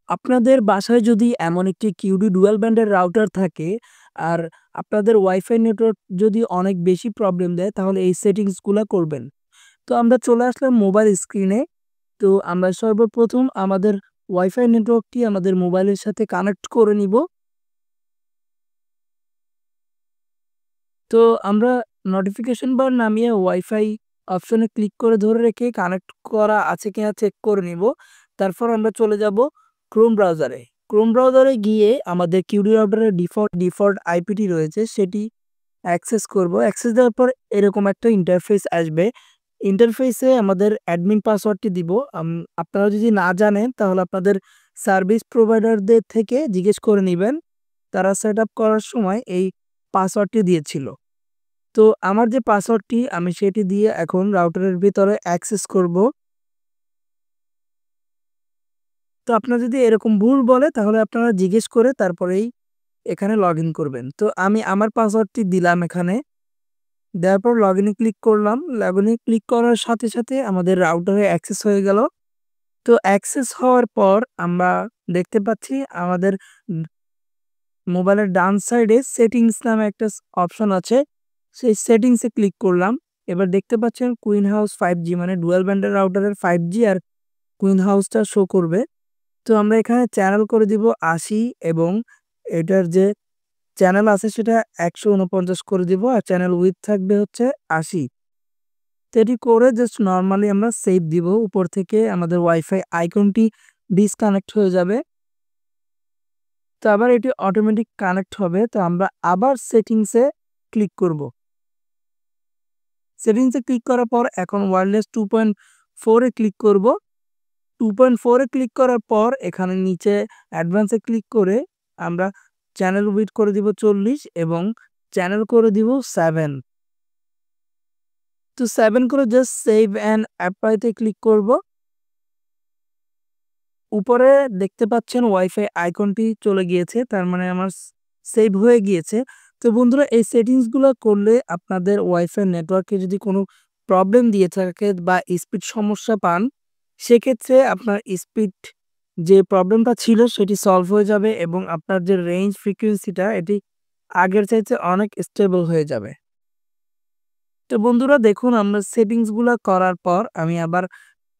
আপনাদের বাসায় যদি এমন একটি কিউডি ডুয়াল ব্যান্ডের রাউটার থাকে আর আপনাদের ওয়াইফাই নেটওয়ার্ক যদি অনেক বেশি প্রবলেম দেয় তাহলে এই সেটিংসগুলা করবেন। তো আমরা চলে আসলাম মোবাইল স্ক্রিনে। তো আমরা সর্বপ্রথম আমাদের ওয়াইফাই নেটওয়ার্কটি আমাদের মোবাইলের সাথে কানেক্ট করে নিব। তো আমরা নোটিফিকেশন বার নামিয়ে ওয়াইফাই অপশনে ক্লিক করে ধরে রেখে কানেক্ট করা আছে কিনা চেক করে নিব। তারপর আমরা চলে যাব ক্রোম ব্রাউজারে। ক্রোম ব্রাউজারে গিয়ে আমাদের কিউডি রাউটারের ডিফল্ট আইপিটি রয়েছে সেটি অ্যাক্সেস করব। অ্যাক্সেস দেওয়ার পর এরকম একটা ইন্টারফেস আসবে। ইন্টারফেসে আমাদের অ্যাডমিন পাসওয়ার্ডটি দিব। আপনারা যদি না জানেন তাহলে আপনাদের সার্ভিস প্রোভাইডারদের থেকে জিজ্ঞেস করে নিবেন। তারা সেট আপ করার সময় এই পাসওয়ার্ডটি দিয়েছিল। তো আমার যে পাসওয়ার্ডটি আমি সেটি দিয়ে এখন রাউটারের ভিতরে অ্যাক্সেস করব। তো আপনার যদি এরকম ভুল বলে তাহলে আপনারা জিজ্ঞেস করে তারপরেই এখানে লগইন করবেন। তো আমি আমার পাসওয়ার্ডটি দিলাম এখানে। দেওয়ার পর লগইনে ক্লিক করলাম। লগইনে ক্লিক করার সাথে, সাথে আমাদের রাউটারে অ্যাক্সেস হয়ে গেল। তো অ্যাক্সেস হওয়ার পর আমরা দেখতে পাচ্ছি আমাদের উম মোবাইলের ডান সাইডে সেটিংস নামে একটা অপশন আছে। সেই সেটিংসে ক্লিক করলাম। এবার দেখতে পাচ্ছেন কুইন হাউস 5G মানে ডুয়াল ব্যান্ডের রাউটারের 5G আর কুইন হাউসটা শো করবে। তো আমরা এখানে চ্যানেল করে দিব ৮০ এবং এটার যে চ্যানেল আছে সেটা ১৪৯ করে দিব আর চ্যানেল উইডথ থাকবে হচ্ছে ৮০। তো এটি করে জাস্ট নরমালি আমরা সেভ দিব। উপর থেকে আমাদের ওয়াইফাই আইকনটি ডিসকানেক্ট হয়ে যাবে। তো আবার এটি অটোমেটিক কানেক্ট হবে। তো আমরা আবার সেটিংসে ক্লিক করব। সেটিংসে ক্লিক করার পর এখন ওয়্যারলেস 2.4 এ ক্লিক করব। 2.4 এ ক্লিক করার পর এখানে নিচে অ্যাডভান্সে ক্লিক করে আমরা চ্যানেল উইডথ করে দিব ৪০ এবং চ্যানেল করে দিব 7। তো 7 করে জাস্ট সেভ অ্যান্ড অ্যাপ্লাই তে ক্লিক করব। উপরে দেখতে পাচ্ছেন ওয়াইফাই আইকনটি চলে গিয়েছে। তার মানে আমার সেভ হয়ে গিয়েছে। তো বন্ধুরা এই সেটিংসগুলো করলে আপনাদের ওয়াইফাই নেটওয়ার্কে যদি কোনো প্রবলেম দিয়ে থাকে বা স্পিড সমস্যা পান, সেক্ষেত্রে আপনার স্পিড যে প্রবলেমটা ছিল সেটি সলভ হয়ে যাবে এবং আপনার যে রেঞ্জ ফ্রিকোয়েন্সিটা এটি আগের চাইতে অনেক স্টেবল হয়ে যাবে। তো বন্ধুরা দেখুন আমরা সেটিংসগুলো করার পর আমি আবার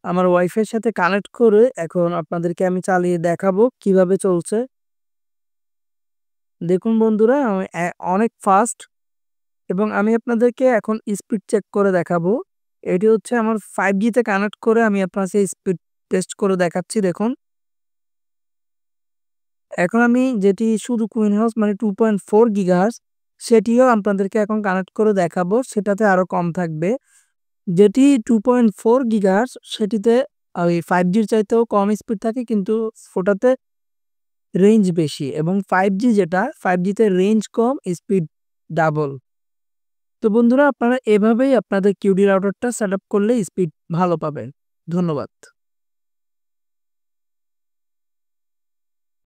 আমার ওয়াইফাইয়ের সাথে কানেক্ট করে এখন আপনাদেরকে আমি চালিয়ে দেখাবো কিভাবে চলছে। দেখুন বন্ধুরা অনেক ফাস্ট এবং আমি আপনাদেরকে এখন স্পিড চেক করে দেখাবো। এটি হচ্ছে আমার 5G তে কানেক্ট করে আমি আপনাকে স্পিড টেস্ট করে দেখাচ্ছি দেখুন। এখন আমি যেটি শুধু কুইন হাউস মানে 2.4 গিগাহার্টজ সেটিও আপনাদেরকে এখন কানেক্ট করে দেখাবো। সেটাতে আরো কম থাকবে। যেটি 2.4 গিগাহার্টজ সেটিতে ওই 5G র চাইতেও কম স্পিড থাকে কিন্তু ওটাতে রেঞ্জ বেশি এবং 5G যেটা 5G তে রেঞ্জ কম স্পিড ডাবল। তো বন্ধুরা আপনারা এভাবেই আপনাদের কিউডি রাউটারটা সেটআপ করলে স্পিড ভালো পাবেন। ধন্যবাদ।